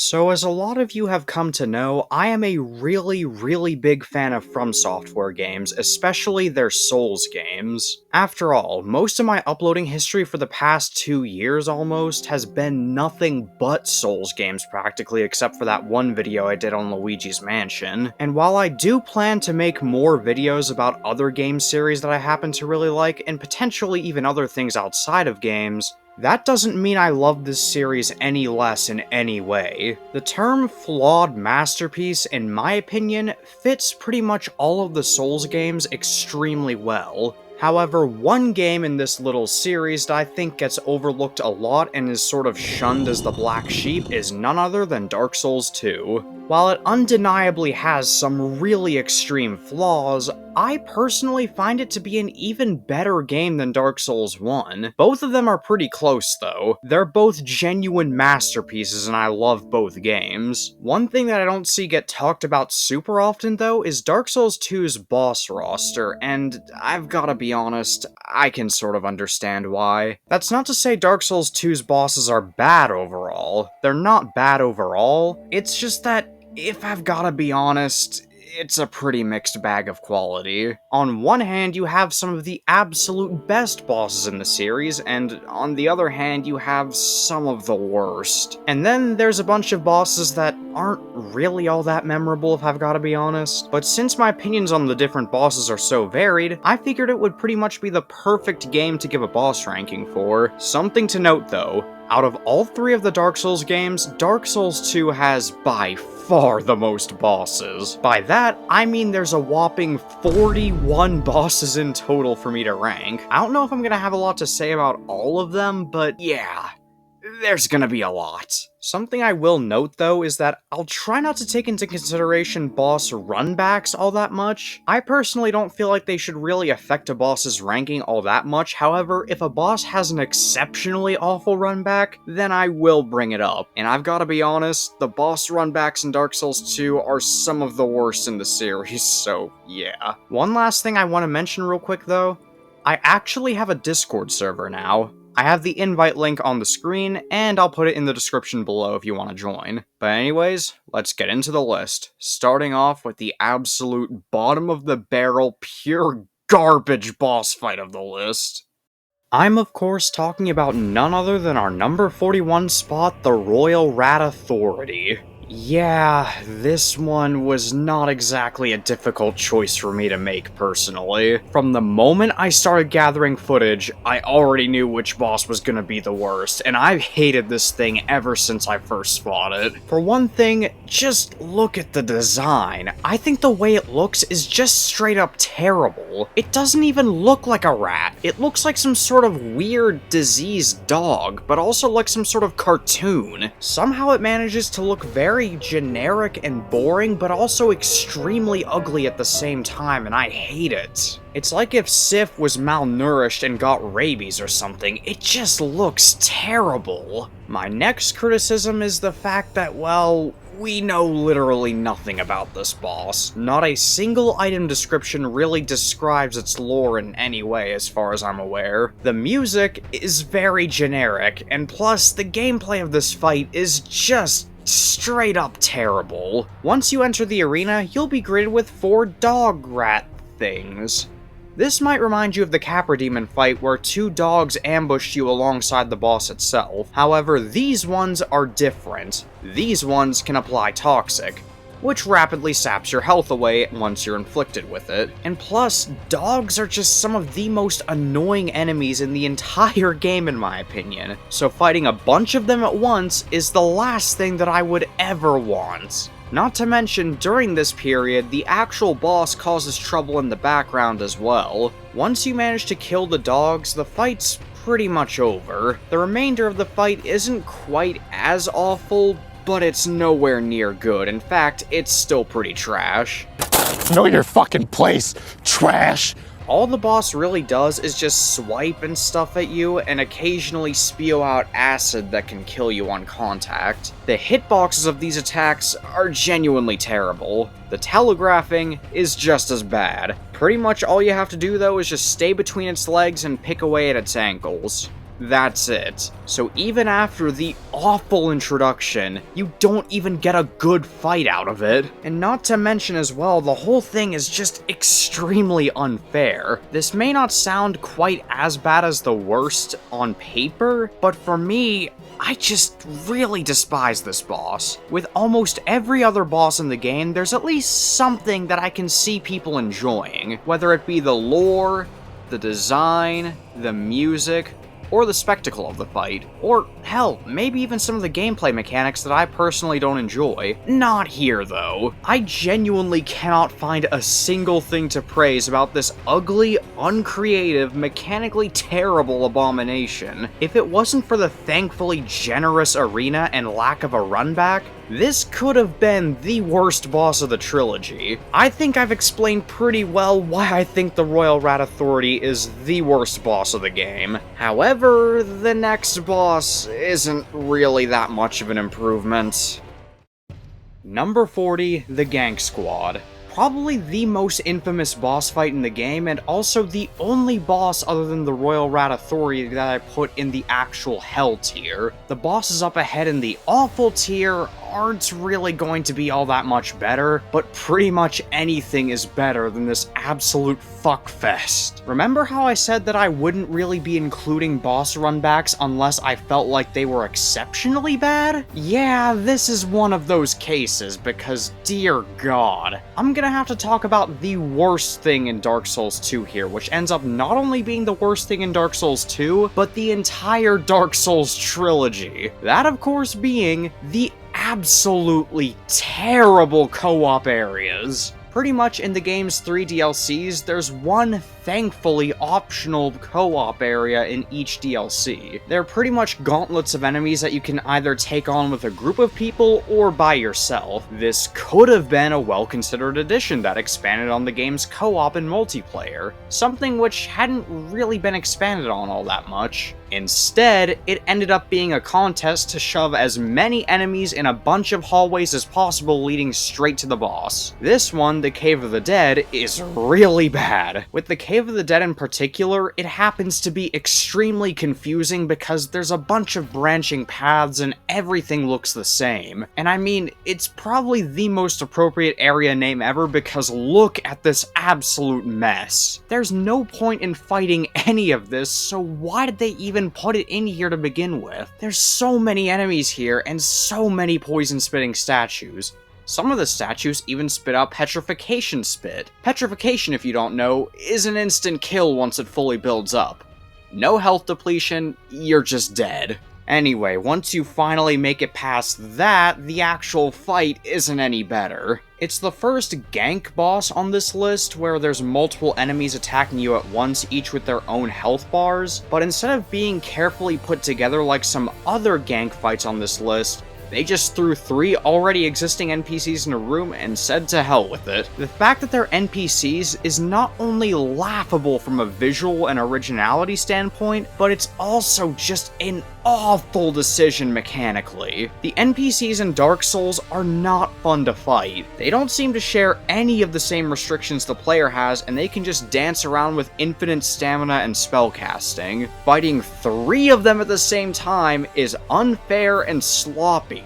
So as a lot of you have come to know, I am a really big fan of From Software games, especially their Souls games. After all, most of my uploading history for the past 2 years almost has been nothing but Souls games practically, except for that one video I did on Luigi's Mansion. And while I do plan to make more videos about other game series that I happen to really like, and potentially even other things outside of games, that doesn't mean I love this series any less in any way. The term flawed masterpiece, in my opinion, fits pretty much all of the Souls games extremely well. However, one game in this little series that I think gets overlooked a lot and is sort of shunned as the black sheep is none other than Dark Souls 2. While it undeniably has some really extreme flaws, I personally find it to be an even better game than Dark Souls 1. Both of them are pretty close though. They're both genuine masterpieces and I love both games. One thing that I don't see get talked about super often though is Dark Souls 2's boss roster, and I've gotta be honest, I can sort of understand why. That's not to say Dark Souls 2's bosses are bad overall. They're not bad overall, it's just that, if I've gotta be honest, it's a pretty mixed bag of quality. On one hand, you have some of the absolute best bosses in the series, and on the other hand, you have some of the worst. And then there's a bunch of bosses that aren't really all that memorable, if I've gotta be honest. But since my opinions on the different bosses are so varied, I figured it would pretty much be the perfect game to give a boss ranking for. Something to note though, out of all three of the Dark Souls games, Dark Souls 2 has by far the most bosses. By that, I mean there's a whopping 41 bosses in total for me to rank. I don't know if I'm gonna have a lot to say about all of them, but yeah, there's gonna be a lot. Something I will note though is that I'll try not to take into consideration boss runbacks all that much. I personally don't feel like they should really affect a boss's ranking all that much, however, if a boss has an exceptionally awful runback, then I will bring it up. And I've gotta be honest, the boss runbacks in Dark Souls 2 are some of the worst in the series, so yeah. One last thing I want to mention real quick though, I actually have a Discord server now. I have the invite link on the screen, and I'll put it in the description below if you want to join. But anyways, let's get into the list, starting off with the absolute bottom of the barrel, pure garbage boss fight of the list. I'm of course talking about none other than our number 41 spot, the Royal Rat Authority. Yeah, this one was not exactly a difficult choice for me to make, personally. From the moment I started gathering footage, I already knew which boss was gonna be the worst, and I've hated this thing ever since I first fought it. For one thing, just look at the design. I think the way it looks is just straight up terrible. It doesn't even look like a rat. It looks like some sort of weird, diseased dog, but also like some sort of cartoon. Somehow it manages to look very generic and boring, but also extremely ugly at the same time, and I hate it. It's like if Sif was malnourished and got rabies or something. It just looks terrible. My next criticism is the fact that, well, we know literally nothing about this boss. Not a single item description really describes its lore in any way as far as I'm aware. The music is very generic, and plus the gameplay of this fight is just straight up terrible. Once you enter the arena, you'll be greeted with 4 dog rat things. This might remind you of the Capra Demon fight where 2 dogs ambushed you alongside the boss itself. However, these ones are different. These ones can apply Toxic, which rapidly saps your health away once you're inflicted with it. And plus, dogs are just some of the most annoying enemies in the entire game in my opinion, so fighting a bunch of them at once is the last thing that I would ever want. Not to mention, during this period, the actual boss causes trouble in the background as well. Once you manage to kill the dogs, the fight's pretty much over. The remainder of the fight isn't quite as awful, but it's nowhere near good. In fact, it's still pretty trash. Know your fucking place, trash! All the boss really does is just swipe and stuff at you, and occasionally spew out acid that can kill you on contact. The hitboxes of these attacks are genuinely terrible. The telegraphing is just as bad. Pretty much all you have to do though is just stay between its legs and pick away at its ankles. That's it. So even after the awful introduction, you don't even get a good fight out of it. And not to mention as well, the whole thing is just extremely unfair. This may not sound quite as bad as the worst on paper, but for me, I just really despise this boss. With almost every other boss in the game, there's at least something that I can see people enjoying, whether it be the lore, the design, the music, or the spectacle of the fight, or hell, maybe even some of the gameplay mechanics that I personally don't enjoy. Not here though. I genuinely cannot find a single thing to praise about this ugly, uncreative, mechanically terrible abomination. If it wasn't for the thankfully generous arena and lack of a runback, this could have been the worst boss of the trilogy. I think I've explained pretty well why I think the Royal Rat Authority is the worst boss of the game. However, the next boss isn't really that much of an improvement. Number 40, the Gank Squad. Probably the most infamous boss fight in the game, and also the only boss other than the Royal Rat Authority that I put in the actual Hell tier. The bosses up ahead in the Awful tier aren't really going to be all that much better, but pretty much anything is better than this absolute fuckfest. Remember how I said that I wouldn't really be including boss runbacks unless I felt like they were exceptionally bad? Yeah, this is one of those cases, because dear god. I'm gonna have to talk about the worst thing in Dark Souls 2 here, which ends up not only being the worst thing in Dark Souls 2, but the entire Dark Souls trilogy. That, of course, being the absolutely terrible co-op areas. Pretty much in the game's 3 DLCs, there's one thankfully optional co-op area in each DLC. They're pretty much gauntlets of enemies that you can either take on with a group of people or by yourself. This could have been a well-considered addition that expanded on the game's co-op and multiplayer, something which hadn't really been expanded on all that much. Instead, it ended up being a contest to shove as many enemies in a bunch of hallways as possible leading straight to the boss. This one, the Cave of the Dead, is really bad. With the Cave of the Dead in particular, it happens to be extremely confusing because there's a bunch of branching paths and everything looks the same. And I mean, it's probably the most appropriate area name ever because look at this absolute mess. There's no point in fighting any of this, so why did they even put it in here to begin with? There's so many enemies here and so many poison-spitting statues. Some of the statues even spit out petrification spit. Petrification, if you don't know, is an instant kill once it fully builds up. No health depletion, you're just dead. Anyway, once you finally make it past that, the actual fight isn't any better. It's the first gank boss on this list, where there's multiple enemies attacking you at once, each with their own health bars, but instead of being carefully put together like some other gank fights on this list, they just threw 3 already existing NPCs in a room and said to hell with it. The fact that they're NPCs is not only laughable from a visual and originality standpoint, but it's also just an awful decision mechanically. The NPCs in Dark Souls are not fun to fight. They don't seem to share any of the same restrictions the player has, and they can just dance around with infinite stamina and spellcasting. Fighting 3 of them at the same time is unfair and sloppy.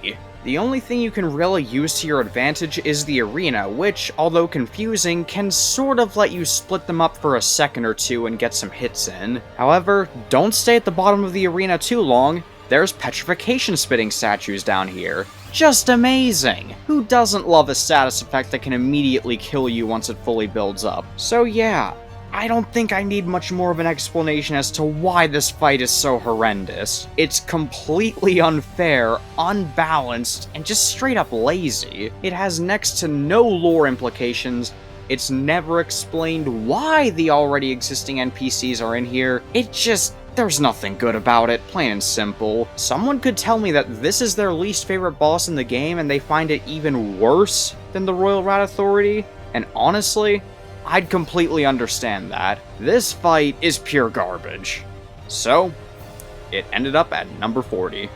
The only thing you can really use to your advantage is the arena, which, although confusing, can sort of let you split them up for a second or two and get some hits in. However, don't stay at the bottom of the arena too long. There's petrification spitting statues down here. Just amazing! Who doesn't love a status effect that can immediately kill you once it fully builds up? So yeah, I don't think I need much more of an explanation as to why this fight is so horrendous. It's completely unfair, unbalanced, and just straight up lazy. It has next to no lore implications. It's never explained why the already existing NPCs are in here. There's nothing good about it, plain and simple. Someone could tell me that this is their least favorite boss in the game and they find it even worse than the Royal Rat Authority, and honestly, I'd completely understand that. This fight is pure garbage. So, it ended up at number 40.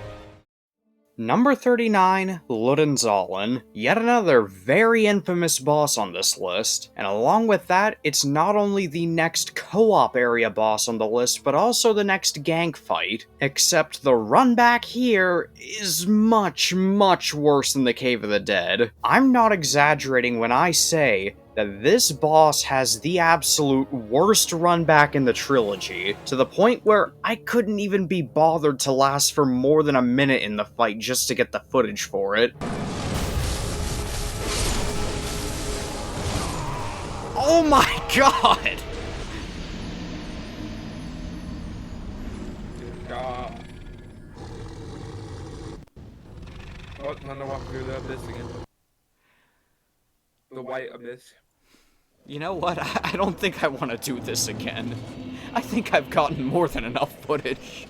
Number 39, Ludenzahlen, yet another very infamous boss on this list, and along with that, it's not only the next co-op area boss on the list, but also the next gank fight, except the run back here is much, much worse than the Cave of the Dead. I'm not exaggerating when I say that this boss has the absolute worst run back in the trilogy, to the point where I couldn't even be bothered to last for more than a minute in the fight just to get the footage for it. Oh my god! Oh, time to walk through the abyss again. The white abyss. You know what? I don't think I want to do this again. I think I've gotten more than enough footage.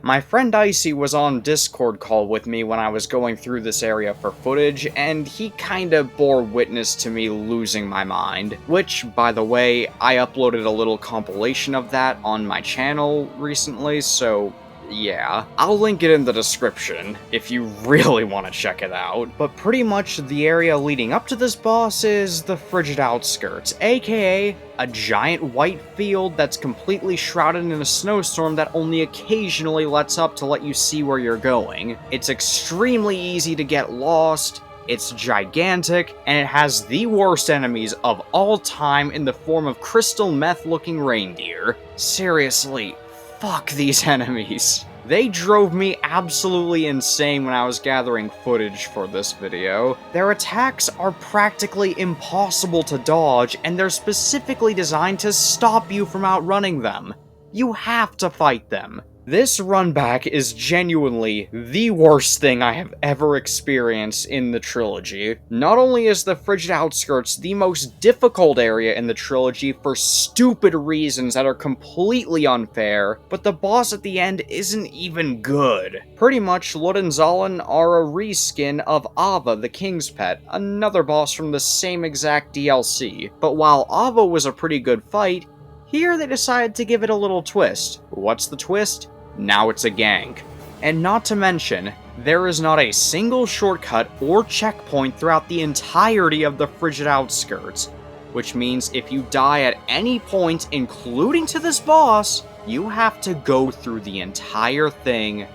My friend Icy was on Discord call with me when I was going through this area for footage, and he kinda bore witness to me losing my mind. Which, by the way, I uploaded a little compilation of that on my channel recently, so yeah. I'll link it in the description if you really want to check it out. But pretty much the area leading up to this boss is the Frigid Outskirts, aka a giant white field that's completely shrouded in a snowstorm that only occasionally lets up to let you see where you're going. It's extremely easy to get lost, it's gigantic, and it has the worst enemies of all time in the form of crystal meth-looking reindeer. Seriously, fuck these enemies. They drove me absolutely insane when I was gathering footage for this video. Their attacks are practically impossible to dodge, and they're specifically designed to stop you from outrunning them. You have to fight them. This run back is genuinely the worst thing I have ever experienced in the trilogy. Not only is the Frigid Outskirts the most difficult area in the trilogy for stupid reasons that are completely unfair, but the boss at the end isn't even good. Pretty much, Ludenzahlen are a reskin of Ava the King's Pet, another boss from the same exact DLC. But while Ava was a pretty good fight, here they decided to give it a little twist. What's the twist? Now it's a gank. And not to mention, there is not a single shortcut or checkpoint throughout the entirety of the Frigid Outskirts, which means if you die at any point, including to this boss, you have to go through the entire thing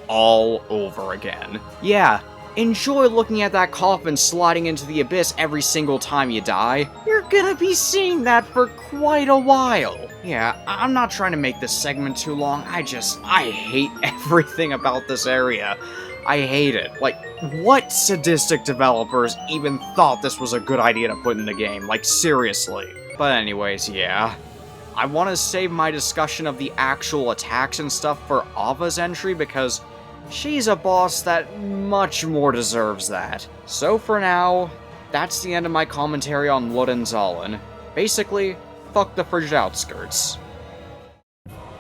all over again. Yeah, enjoy looking at that coffin sliding into the abyss every single time you die. You're gonna be seeing that for quite a while. Yeah, I'm not trying to make this segment too long, I hate everything about this area. I hate it. Like, what sadistic developers even thought this was a good idea to put in the game? Like, seriously. But anyways, yeah. I want to save my discussion of the actual attacks and stuff for Ava's entry because she's a boss that much more deserves that. So for now, that's the end of my commentary on Ludenzahlen. Basically, fuck the Frigid Outskirts.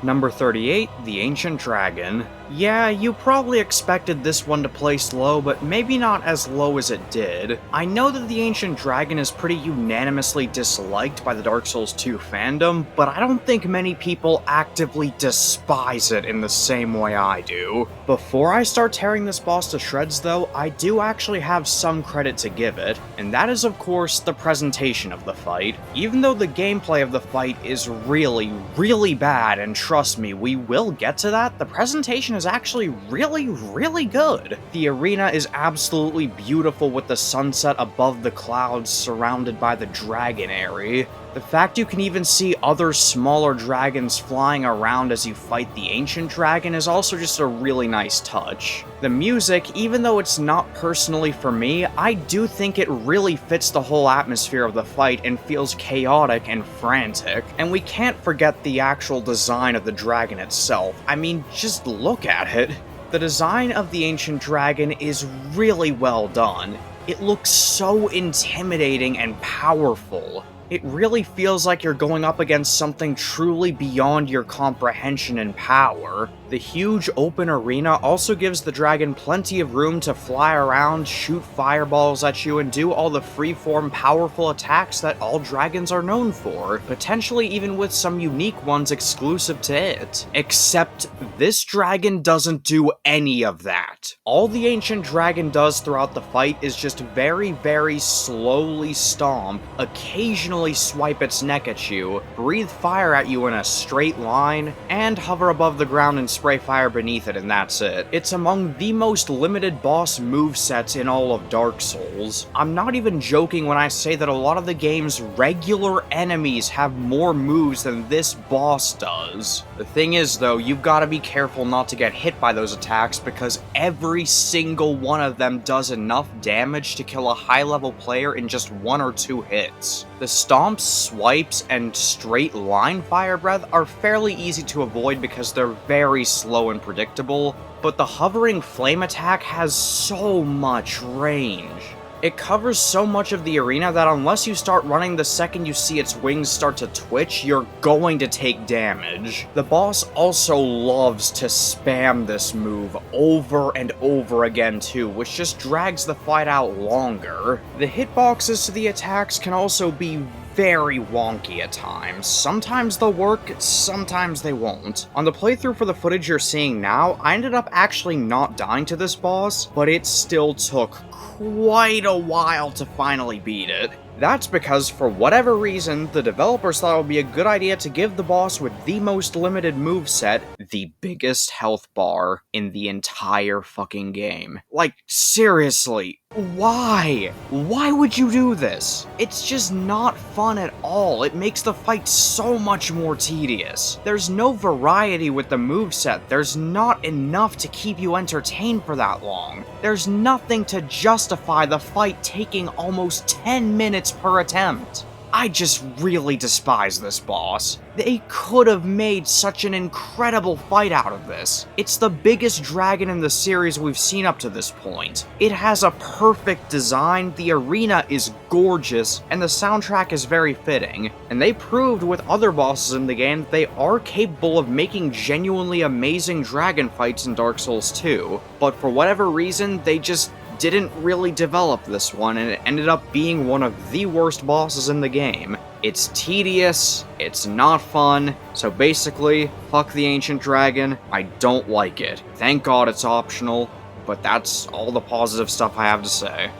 Number 38, The Ancient Dragon. Yeah, you probably expected this one to place low, but maybe not as low as it did. I know that The Ancient Dragon is pretty unanimously disliked by the Dark Souls 2 fandom, but I don't think many people actively despise it in the same way I do. Before I start tearing this boss to shreds though, I do actually have some credit to give it, and that is of course the presentation of the fight. Even though the gameplay of the fight is really, really bad, and trust me, we will get to that, the presentation is actually really, really good. The arena is absolutely beautiful with the sunset above the clouds surrounded by the dragon area. The fact you can even see other smaller dragons flying around as you fight the ancient dragon is also just a really nice touch. The music, even though it's not personally for me, I do think it really fits the whole atmosphere of the fight and feels chaotic and frantic. And we can't forget the actual design of the dragon itself. I mean, just look at it. The design of the ancient dragon is really well done. It looks so intimidating and powerful. It really feels like you're going up against something truly beyond your comprehension and power. The huge open arena also gives the dragon plenty of room to fly around, shoot fireballs at you, and do all the freeform powerful attacks that all dragons are known for, potentially even with some unique ones exclusive to it. Except this dragon doesn't do any of that. All the ancient dragon does throughout the fight is just very slowly stomp, occasionally swipe its neck at you, breathe fire at you in a straight line, and hover above the ground and spray fire beneath it, and that's it. It's among the most limited boss movesets in all of Dark Souls. I'm not even joking when I say that a lot of the game's regular enemies have more moves than this boss does. The thing is though, you've got to be careful not to get hit by those attacks because every single one of them does enough damage to kill a high-level player in just 1 or 2 hits. The stomps, swipes, and straight line fire breath are fairly easy to avoid because they're very slow and predictable, but the hovering flame attack has so much range. It covers so much of the arena that unless you start running the second you see its wings start to twitch, you're going to take damage. The boss also loves to spam this move over and over again too, which just drags the fight out longer. The hitboxes to the attacks can also be very wonky at times. Sometimes they'll work, sometimes they won't. On the playthrough for the footage you're seeing now, I ended up actually not dying to this boss, but it still took quite a while to finally beat it. That's because, for whatever reason, the developers thought it would be a good idea to give the boss with the most limited moveset the biggest health bar in the entire fucking game. Like, seriously, why? Why would you do this? It's just not fun at all. It makes the fight so much more tedious. There's no variety with the moveset. There's not enough to keep you entertained for that long. There's nothing to justify the fight taking almost 10 minutes per attempt. I just really despise this boss. They could have made such an incredible fight out of this. It's the biggest dragon in the series we've seen up to this point. It has a perfect design, the arena is gorgeous, and the soundtrack is very fitting. And they proved with other bosses in the game that they are capable of making genuinely amazing dragon fights in Dark Souls 2. But for whatever reason, they just didn't really develop this one, and it ended up being one of the worst bosses in the game. It's tedious, it's not fun, so basically, fuck the Ancient Dragon, I don't like it. Thank God it's optional, but that's all the positive stuff I have to say.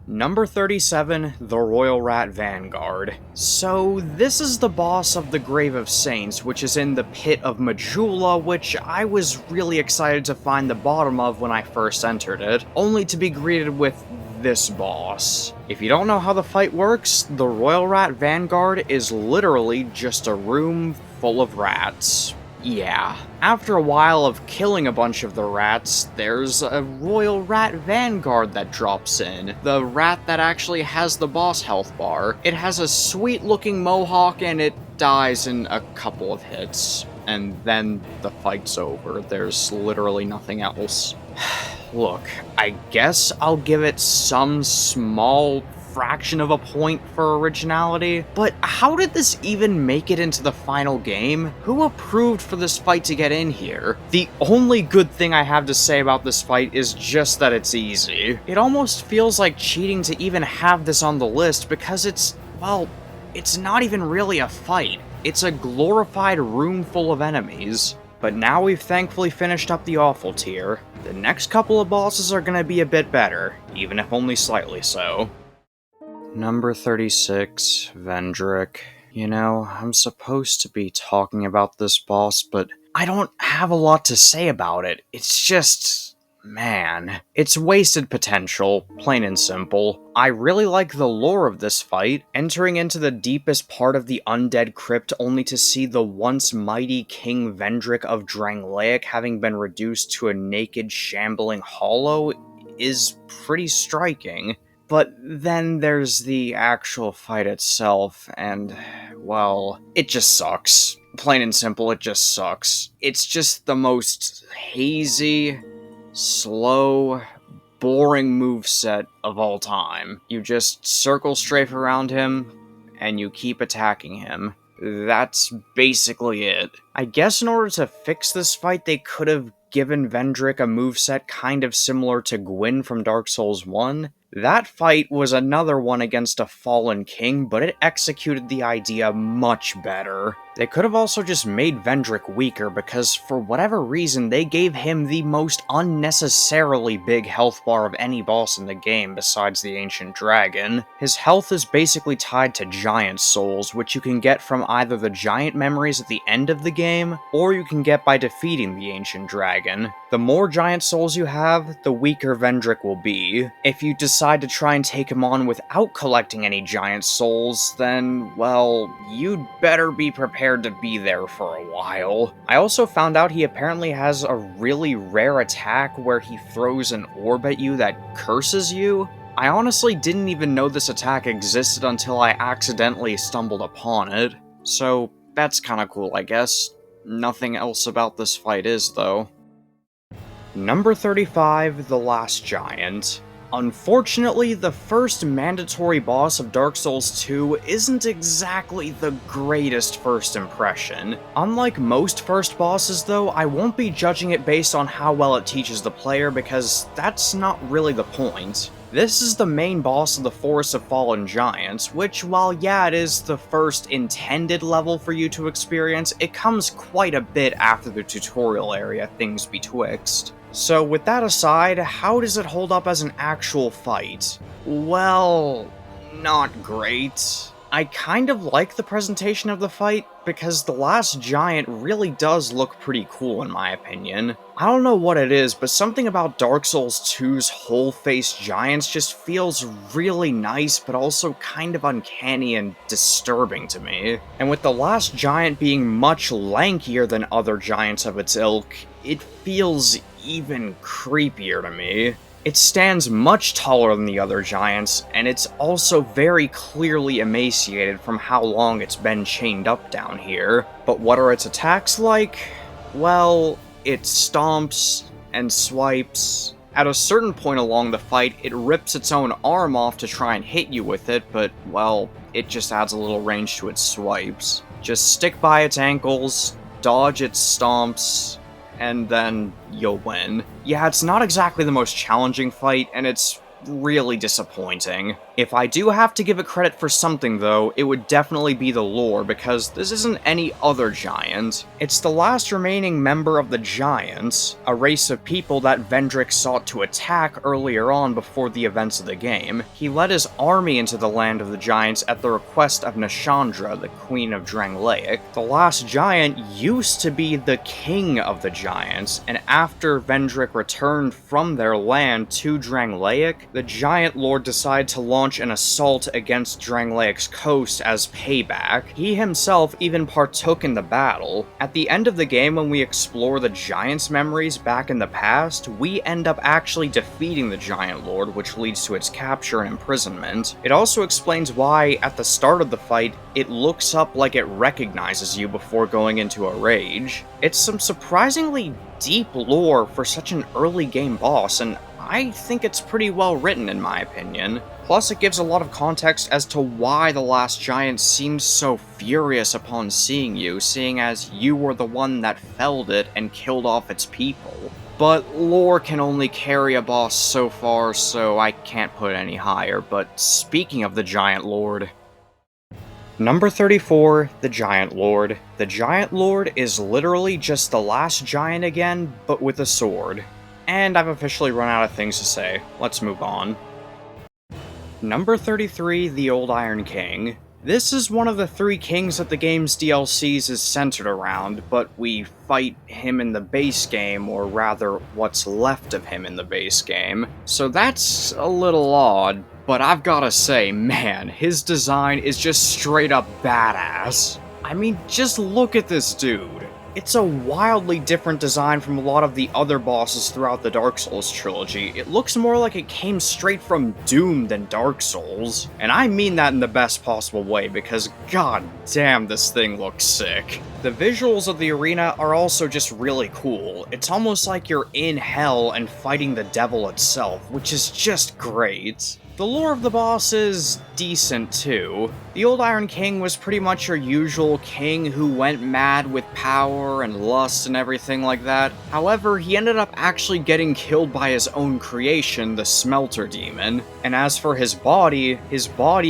Number 37, the Royal Rat Vanguard. So, this is the boss of the Grave of Saints, which is in the Pit of Majula, which I was really excited to find the bottom of when I first entered it, only to be greeted with this boss. If you don't know how the fight works, the Royal Rat Vanguard is literally just a room full of rats. Yeah. After a while of killing a bunch of the rats, there's a Royal Rat Vanguard that drops in. The rat that actually has the boss health bar. It has a sweet looking mohawk and it dies in a couple of hits. And then the fight's over. There's literally nothing else. Look, I guess I'll give it some small fraction of a point for originality, but how did this even make it into the final game? Who approved for this fight to get in here? The only good thing I have to say about this fight is just that it's easy. It almost feels like cheating to even have this on the list because it's, well, it's not even really a fight. It's a glorified room full of enemies. But now we've thankfully finished up the awful tier. The next couple of bosses are gonna be a bit better, even if only slightly so. Number 36, Vendrick. You know, I'm supposed to be talking about this boss, but I don't have a lot to say about it. It's just... man. It's wasted potential, plain and simple. I really like the lore of this fight, entering into the deepest part of the undead crypt only to see the once mighty King Vendrick of Drangleic having been reduced to a naked, shambling hollow is pretty striking. But then there's the actual fight itself, and, well, it just sucks. Plain and simple, it just sucks. It's just the most hazy, slow, boring moveset of all time. You just circle strafe around him, and you keep attacking him. That's basically it. I guess in order to fix this fight, they could have given Vendrick a moveset kind of similar to Gwyn from Dark Souls 1. That fight was another one against a fallen king, but it executed the idea much better. They could have also just made Vendrick weaker because, for whatever reason, they gave him the most unnecessarily big health bar of any boss in the game besides the Ancient Dragon. His health is basically tied to Giant Souls, which you can get from either the Giant Memories at the end of the game, or you can get by defeating the Ancient Dragon. The more Giant Souls you have, the weaker Vendrick will be. If you decide to try and take him on without collecting any Giant Souls, then, well, you'd better be prepared to be there for a while. I also found out he apparently has a really rare attack where he throws an orb at you that curses you. I honestly didn't even know this attack existed until I accidentally stumbled upon it. So that's kinda cool, I guess. Nothing else about this fight is, though. Number 35, The Last Giant. Unfortunately, the first mandatory boss of Dark Souls 2 isn't exactly the greatest first impression. Unlike most first bosses though, I won't be judging it based on how well it teaches the player because that's not really the point. This is the main boss of the Forest of Fallen Giants, which, while yeah, it is the first intended level for you to experience, it comes quite a bit after the tutorial area, Things Betwixt. So with that aside, how does it hold up as an actual fight? Well, not great. I kind of like the presentation of the fight, because the Last Giant really does look pretty cool in my opinion. I don't know what it is, but something about Dark Souls 2's whole-faced giants just feels really nice, but also kind of uncanny and disturbing to me. And with the Last Giant being much lankier than other giants of its ilk, it feels even creepier to me. It stands much taller than the other giants, and it's also very clearly emaciated from how long it's been chained up down here. But what are its attacks like? Well, it stomps and swipes. At a certain point along the fight, it rips its own arm off to try and hit you with it, but, well, it just adds a little range to its swipes. Just stick by its ankles, dodge its stomps, and then you'll win. Yeah, it's not exactly the most challenging fight, and it's really disappointing. If I do have to give it credit for something though, it would definitely be the lore, because this isn't any other giant. It's the last remaining member of the Giants, a race of people that Vendrick sought to attack earlier on before the events of the game. He led his army into the land of the Giants at the request of Nashandra, the Queen of Drangleic. The Last Giant used to be the king of the Giants, and after Vendrick returned from their land to Drangleic, the Giant Lord decided to launch an assault against Drangleic's coast as payback. He himself even partook in the battle. At the end of the game, when we explore the Giant's memories back in the past, we end up actually defeating the Giant Lord, which leads to its capture and imprisonment. It also explains why, at the start of the fight, it looks up like it recognizes you before going into a rage. It's some surprisingly deep lore for such an early game boss, and I think it's pretty well written in my opinion. Plus, it gives a lot of context as to why the Last Giant seems so furious upon seeing you, seeing as you were the one that felled it and killed off its people. But lore can only carry a boss so far, so I can't put it any higher. But speaking of the Giant Lord... Number 34, the Giant Lord. The Giant Lord is literally just the Last Giant again, but with a sword. And I've officially run out of things to say. Let's move on. Number 33, the Old Iron King. This is one of the three kings that the game's DLCs is centered around, but we fight him in the base game, or rather, what's left of him in the base game. So that's a little odd, but I've gotta say, man, his design is just straight up badass. I mean, just look at this dude. It's a wildly different design from a lot of the other bosses throughout the Dark Souls trilogy. It looks more like it came straight from Doom than Dark Souls. And I mean that in the best possible way, because god damn this thing looks sick. The visuals of the arena are also just really cool. It's almost like you're in hell and fighting the devil itself, which is just great. The lore of the boss is decent too. The old Iron King was pretty much your usual king who went mad with power and lust and everything like that. However, he ended up actually getting killed by his own creation, the Smelter Demon. And as for his body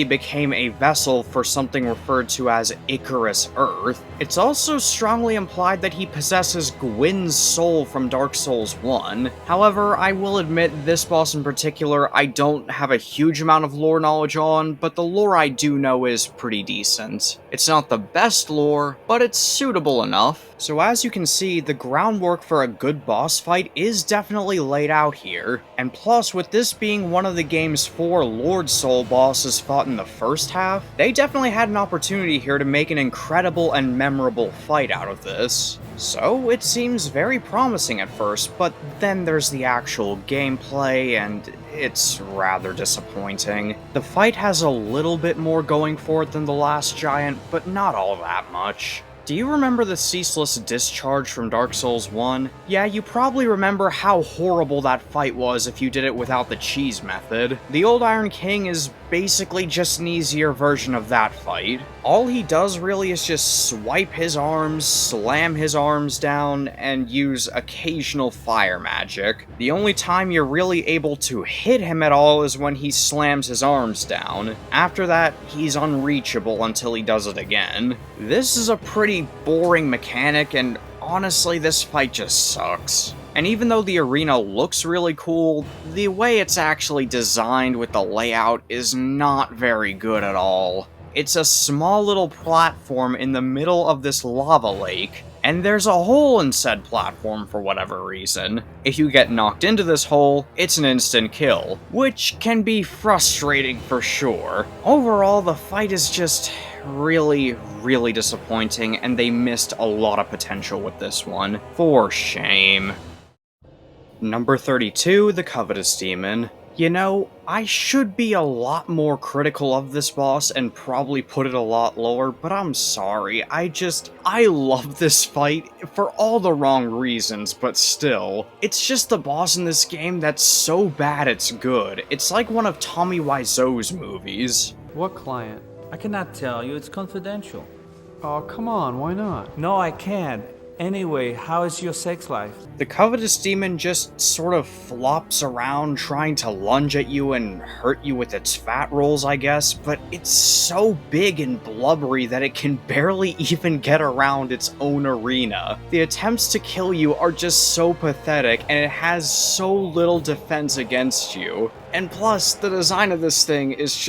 became a vessel for something referred to as Icarus Earth. It's also strongly implied that he possesses Gwyn's soul from Dark Souls 1. However, I will admit this boss in particular I don't have a huge amount of lore knowledge on, but the lore I do know is pretty decent. It's not the best lore, but it's suitable enough. So as you can see, the groundwork for a good boss fight is definitely laid out here, and plus with this being one of the game's 4 Lord Soul bosses fought in the first half, they definitely had an opportunity here to make an incredible and memorable fight out of this. So it seems very promising at first, but then there's the actual gameplay and it's rather disappointing. The fight has a little bit more going for it than the last giant, but not all that much. Do you remember the ceaseless discharge from Dark Souls 1? Yeah, you probably remember how horrible that fight was if you did it without the cheese method. The old Iron King is basically just an easier version of that fight. All he does really is just swipe his arms, slam his arms down, and use occasional fire magic. The only time you're really able to hit him at all is when he slams his arms down. After that, he's unreachable until he does it again. This is a pretty boring mechanic, and honestly, this fight just sucks. And even though the arena looks really cool, the way it's actually designed with the layout is not very good at all. It's a small little platform in the middle of this lava lake, and there's a hole in said platform for whatever reason. If you get knocked into this hole, it's an instant kill, which can be frustrating for sure. Overall, the fight is just really disappointing, and they missed a lot of potential with this one. For shame. Number 32, the Covetous Demon. You know, I should be a lot more critical of this boss and probably put it a lot lower, but I'm sorry, I love this fight for all the wrong reasons, but still. It's just the boss in this game that's so bad it's good. It's like one of Tommy Wiseau's movies. What client? I cannot tell you, it's confidential. Oh, come on, why not? No, I can't. Anyway, how is your sex life? The Covetous Demon just sort of flops around trying to lunge at you and hurt you with its fat rolls, I guess, but it's so big and blubbery that it can barely even get around its own arena. The attempts to kill you are just so pathetic, and it has so little defense against you. And plus, the design of this thing is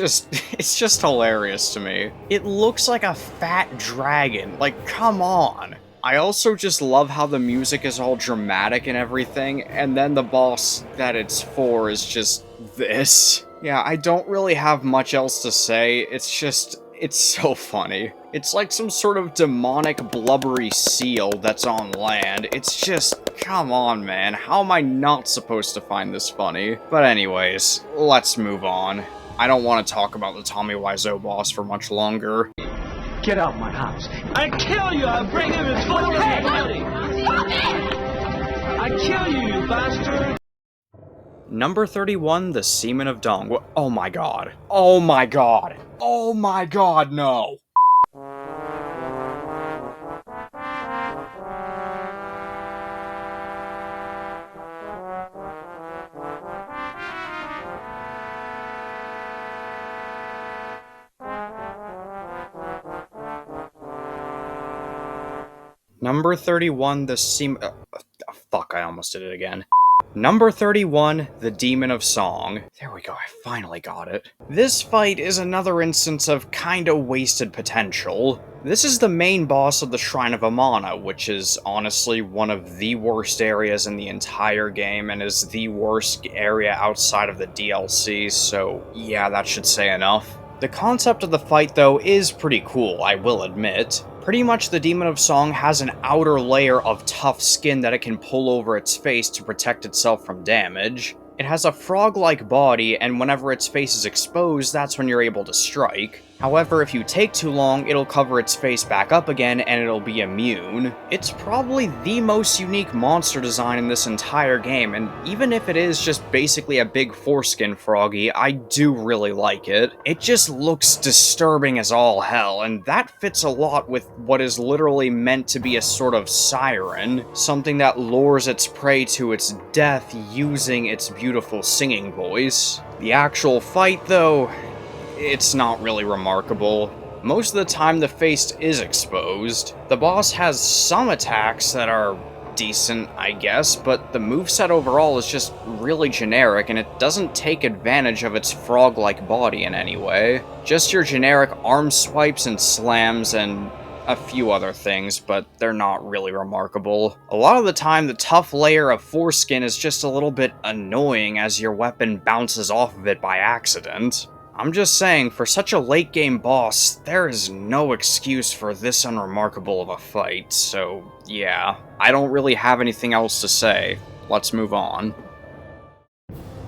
it's just hilarious to me. It looks like a fat dragon, like, come on. I also just love how the music is all dramatic and everything, and then the boss that it's for is just this. Yeah, I don't really have much else to say, it's so funny. It's like some sort of demonic blubbery seal that's on land. It's just, come on man, how am I not supposed to find this funny? But anyways, let's move on. I don't want to talk about the Tommy Wiseau boss for much longer. Get out my house. I kill you. I bring him his full body. I kill you, you bastard. Number 31, the Seaman of Dong. Oh my god. Oh my god. Oh my god, no. Number 31, the Seaman... fuck, I almost did it again. Number 31, the Demon of Song. There we go, I finally got it. This fight is another instance of kinda wasted potential. This is the main boss of the Shrine of Amana, which is honestly one of the worst areas in the entire game and is the worst area outside of the DLC, so yeah, that should say enough. The concept of the fight, though, is pretty cool, I will admit. Pretty much the Demon of Song has an outer layer of tough skin that it can pull over its face to protect itself from damage. It has a frog-like body, and whenever its face is exposed, that's when you're able to strike. However, if you take too long, it'll cover its face back up again and it'll be immune. It's probably the most unique monster design in this entire game, and even if it is just basically a big foreskin froggy, I do really like it. It just looks disturbing as all hell, and that fits a lot with what is literally meant to be a sort of siren, something that lures its prey to its death using its beautiful singing voice. The actual fight, though, it's not really remarkable. Most of the time the face is exposed. The boss has some attacks that are decent, I guess, but the moveset overall is just really generic and it doesn't take advantage of its frog-like body in any way. Just your generic arm swipes and slams and a few other things, but they're not really remarkable. A lot of the time, the tough layer of foreskin is just a little bit annoying as your weapon bounces off of it by accident. I'm just saying, for such a late-game boss, there is no excuse for this unremarkable of a fight, so yeah. I don't really have anything else to say. Let's move on.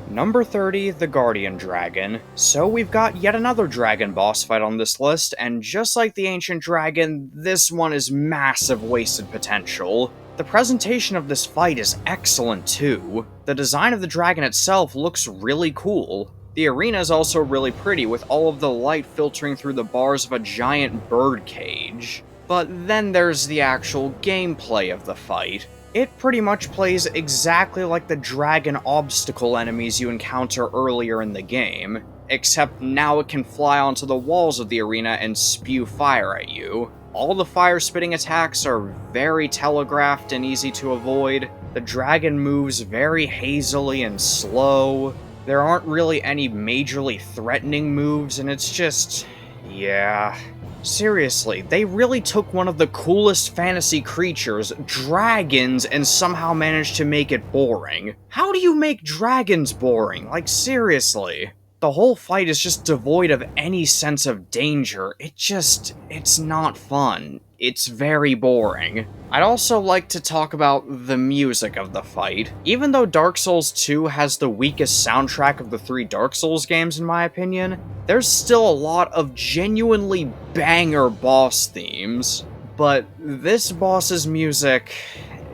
Number 30, the Guardian Dragon. So we've got yet another dragon boss fight on this list, and just like the Ancient Dragon, this one is massive wasted potential. The presentation of this fight is excellent too. The design of the dragon itself looks really cool. The arena is also really pretty, with all of the light filtering through the bars of a giant bird cage. But then there's the actual gameplay of the fight. It pretty much plays exactly like the dragon obstacle enemies you encounter earlier in the game, except now it can fly onto the walls of the arena and spew fire at you. All the fire-spitting attacks are very telegraphed and easy to avoid. The dragon moves very hazily and slow. There aren't really any majorly threatening moves, and it's just... yeah. Seriously, they really took one of the coolest fantasy creatures, dragons, and somehow managed to make it boring. How do you make dragons boring? Like, seriously. The whole fight is just devoid of any sense of danger. It's not fun. It's very boring. I'd also like to talk about the music of the fight. Even though Dark Souls 2 has the weakest soundtrack of the 3 Dark Souls games in my opinion, there's still a lot of genuinely banger boss themes. But this boss's music,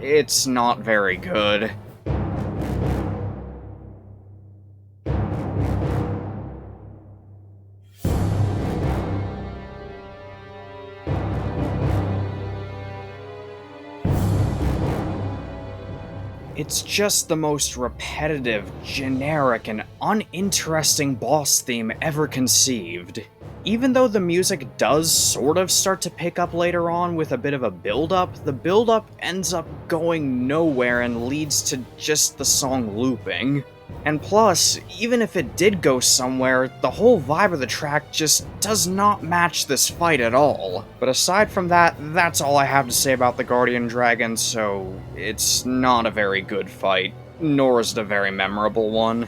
it's not very good. It's just the most repetitive, generic, and uninteresting boss theme ever conceived. Even though the music does sort of start to pick up later on with a bit of a build-up, the build-up ends up going nowhere and leads to just the song looping. And plus, even if it did go somewhere, the whole vibe of the track just does not match this fight at all. But aside from that, that's all I have to say about the Guardian Dragon, so it's not a very good fight, nor is it a very memorable one.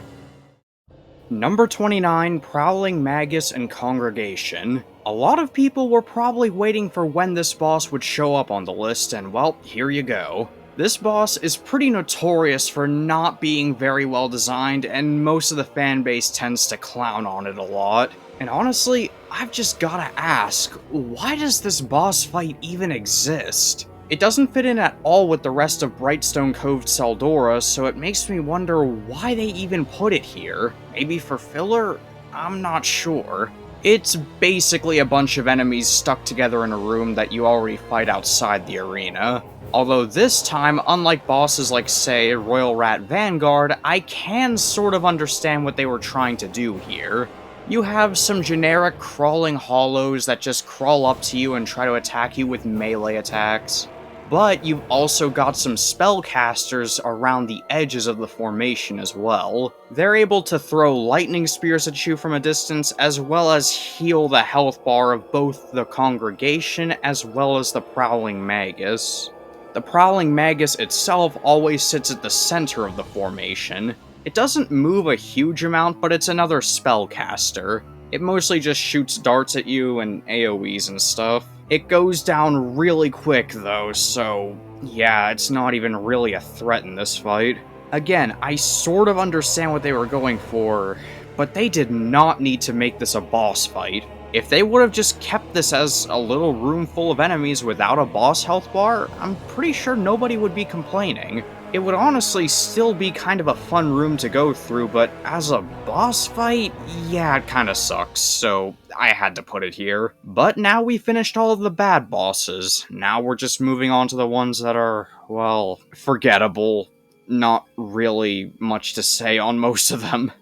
Number 29, Prowling Magus and Congregation. A lot of people were probably waiting for when this boss would show up on the list, and well, here you go. This boss is pretty notorious for not being very well designed, and most of the fanbase tends to clown on it a lot. And honestly, I've just gotta ask, why does this boss fight even exist? It doesn't fit in at all with the rest of Brightstone Cove Seldora, so it makes me wonder why they even put it here. Maybe for filler? I'm not sure. It's basically a bunch of enemies stuck together in a room that you already fight outside the arena. Although this time, unlike bosses like, say, Royal Rat Vanguard, I can sort of understand what they were trying to do here. You have some generic crawling hollows that just crawl up to you and try to attack you with melee attacks. But you've also got some spellcasters around the edges of the formation as well. They're able to throw lightning spears at you from a distance, as well as heal the health bar of both the Congregation as well as the Prowling Magus. The Prowling Magus itself always sits at the center of the formation. It doesn't move a huge amount, but it's another spellcaster. It mostly just shoots darts at you and AoEs and stuff. It goes down really quick though, so yeah, it's not even really a threat in this fight. Again, I sort of understand what they were going for, but they did not need to make this a boss fight. If they would have just kept this as a little room full of enemies without a boss health bar, I'm pretty sure nobody would be complaining. It would honestly still be kind of a fun room to go through, but as a boss fight, yeah, it kinda sucks, so I had to put it here. But now we finished all of the bad bosses. Now we're just moving on to the ones that are, well, forgettable. Not really much to say on most of them.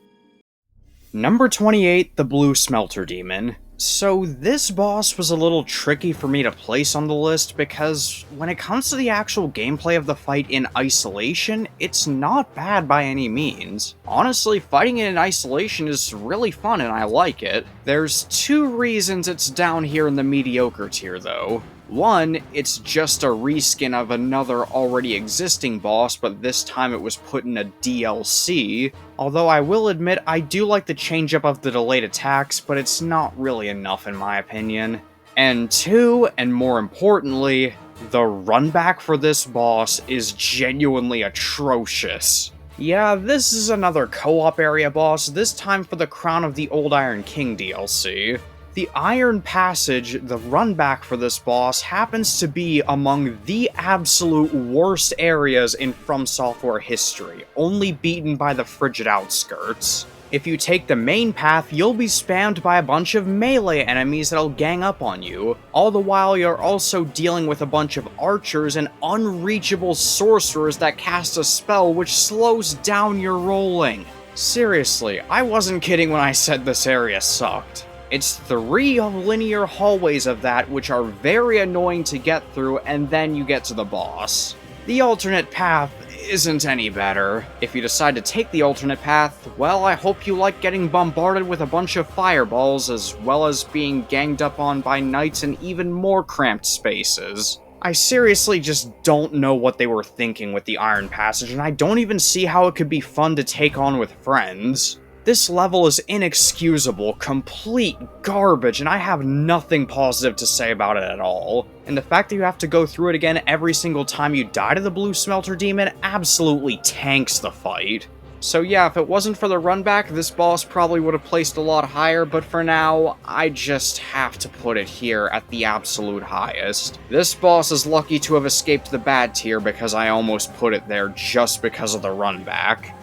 Number 28, the Blue Smelter Demon. So this boss was a little tricky for me to place on the list because when it comes to the actual gameplay of the fight in isolation, it's not bad by any means. Honestly, fighting it in isolation is really fun and I like it. There's two reasons it's down here in the mediocre tier though. One, it's just a reskin of another already existing boss, but this time it was put in a DLC. Although I will admit I do like the change up of the delayed attacks, but it's not really enough in my opinion. And two, and more importantly, the runback for this boss is genuinely atrocious. Yeah, this is another co-op area boss, this time for the Crown of the Old Iron King DLC. The Iron Passage, the runback for this boss, happens to be among the absolute worst areas in From Software history, only beaten by the Frigid Outskirts. If you take the main path, you'll be spammed by a bunch of melee enemies that'll gang up on you, all the while you're also dealing with a bunch of archers and unreachable sorcerers that cast a spell which slows down your rolling. Seriously, I wasn't kidding when I said this area sucked. It's 3 linear hallways of that which are very annoying to get through, and then you get to the boss. The alternate path isn't any better. If you decide to take the alternate path, well, I hope you like getting bombarded with a bunch of fireballs, as well as being ganged up on by knights in even more cramped spaces. I seriously just don't know what they were thinking with the Iron Passage, and I don't even see how it could be fun to take on with friends. This level is inexcusable, complete garbage, and I have nothing positive to say about it at all. And the fact that you have to go through it again every single time you die to the Blue Smelter Demon absolutely tanks the fight. So yeah, if it wasn't for the runback, this boss probably would have placed a lot higher, but for now, I just have to put it here at the absolute highest. This boss is lucky to have escaped the bad tier because I almost put it there just because of the runback.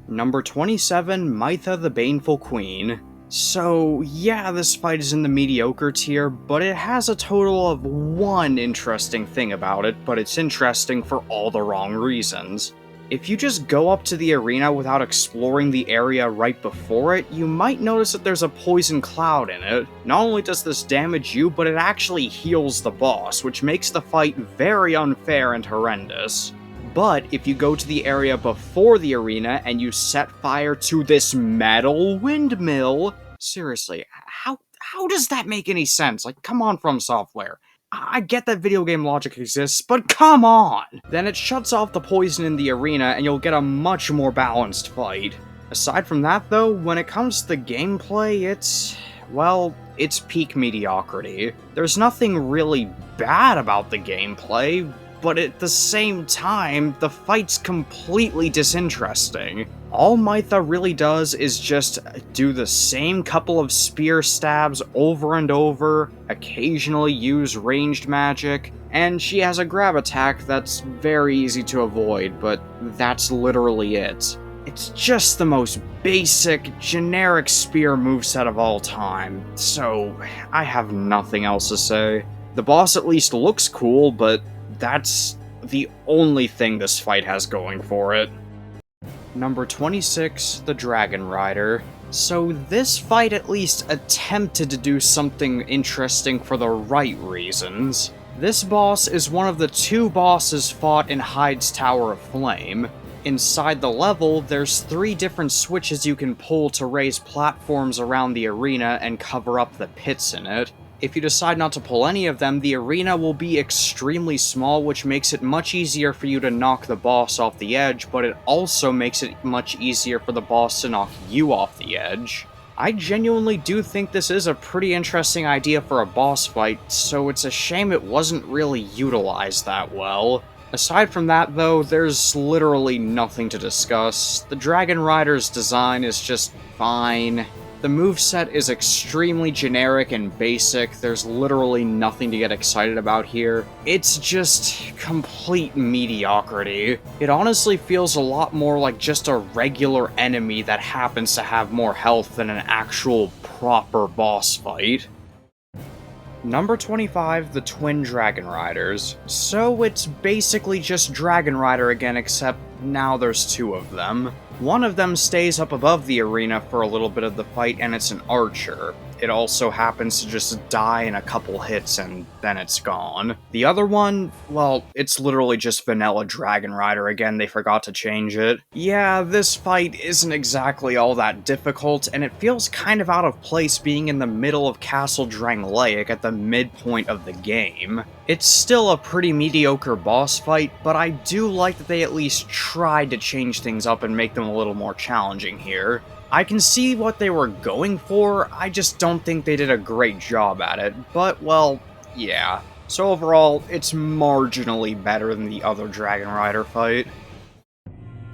Number 27, Mytha the Baneful Queen. So, yeah, this fight is in the mediocre tier, but it has a total of one interesting thing about it, but it's interesting for all the wrong reasons. If you just go up to the arena without exploring the area right before it, you might notice that there's a poison cloud in it. Not only does this damage you, but it actually heals the boss, which makes the fight very unfair and horrendous. But if you go to the area before the arena and you set fire to this metal windmill, seriously, how does that make any sense? Like, come on, From Software. I get that video game logic exists, but come on! Then it shuts off the poison in the arena and you'll get a much more balanced fight. Aside from that though, when it comes to the gameplay, it's peak mediocrity. There's nothing really bad about the gameplay, but at the same time, the fight's completely disinteresting. All Mytha really does is just do the same couple of spear stabs over and over, occasionally use ranged magic, and she has a grab attack that's very easy to avoid, but that's literally it. It's just the most basic, generic spear moveset of all time, so I have nothing else to say. The boss at least looks cool, but that's the only thing this fight has going for it. Number 26, the Dragon Rider. So this fight at least attempted to do something interesting for the right reasons. This boss is one of the 2 bosses fought in Hyde's Tower of Flame. Inside the level, there's 3 different switches you can pull to raise platforms around the arena and cover up the pits in it. If you decide not to pull any of them, the arena will be extremely small, which makes it much easier for you to knock the boss off the edge, but it also makes it much easier for the boss to knock you off the edge. I genuinely do think this is a pretty interesting idea for a boss fight, so it's a shame it wasn't really utilized that well. Aside from that, though, there's literally nothing to discuss. The Dragon Rider's design is just fine. The moveset is extremely generic and basic, there's literally nothing to get excited about here. It's just complete mediocrity. It honestly feels a lot more like just a regular enemy that happens to have more health than an actual proper boss fight. Number 25, the Twin Dragon Riders. So it's basically just Dragon Rider again, except now there's two of them. One of them stays up above the arena for a little bit of the fight, and it's an archer. It also happens to just die in a couple hits and then it's gone. The other one, well, it's literally just vanilla Dragon Rider again, they forgot to change it. Yeah, this fight isn't exactly all that difficult, and it feels kind of out of place being in the middle of Castle Drangleic at the midpoint of the game. It's still a pretty mediocre boss fight, but I do like that they at least tried to change things up and make them a little more challenging here. I can see what they were going for, I just don't think they did a great job at it, but, well, yeah. So overall, it's marginally better than the other Dragon Rider fight.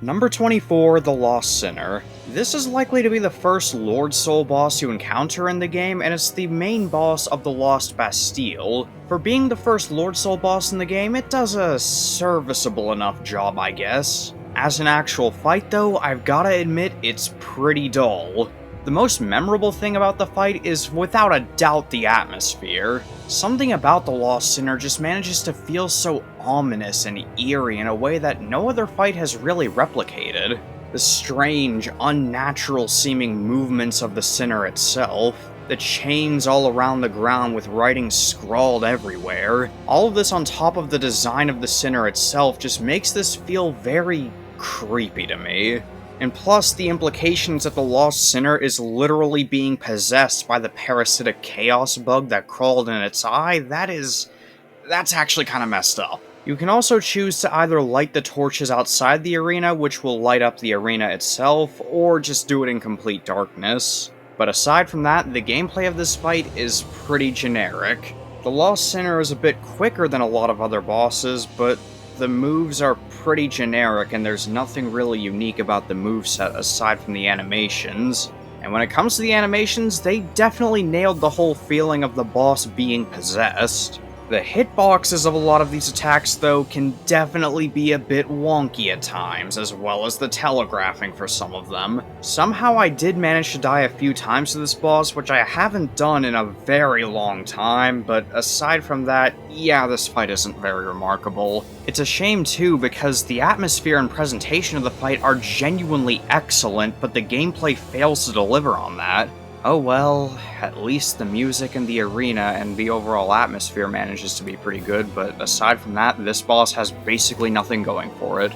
Number 24, the Lost Sinner. This is likely to be the first Lord Soul boss you encounter in the game, and it's the main boss of the Lost Bastille. For being the first Lord Soul boss in the game, it does a serviceable enough job, I guess. As an actual fight though, I've gotta admit, it's pretty dull. The most memorable thing about the fight is without a doubt the atmosphere. Something about the Lost Sinner just manages to feel so ominous and eerie in a way that no other fight has really replicated. The strange, unnatural-seeming movements of the Sinner itself, the chains all around the ground with writing scrawled everywhere, all of this on top of the design of the Sinner itself just makes this feel very creepy to me. And plus, the implications that the Lost Sinner is literally being possessed by the parasitic chaos bug that crawled in its eye, that's actually kind of messed up. You can also choose to either light the torches outside the arena, which will light up the arena itself, or just do it in complete darkness. But aside from that, the gameplay of this fight is pretty generic. The Lost Sinner is a bit quicker than a lot of other bosses, but the moves are pretty generic and there's nothing really unique about the moveset aside from the animations. And when it comes to the animations, they definitely nailed the whole feeling of the boss being possessed. The hitboxes of a lot of these attacks, though, can definitely be a bit wonky at times, as well as the telegraphing for some of them. Somehow I did manage to die a few times to this boss, which I haven't done in a very long time, but aside from that, yeah, this fight isn't very remarkable. It's a shame too, because the atmosphere and presentation of the fight are genuinely excellent, but the gameplay fails to deliver on that. Oh well, at least the music in the arena and the overall atmosphere manages to be pretty good, but aside from that, this boss has basically nothing going for it.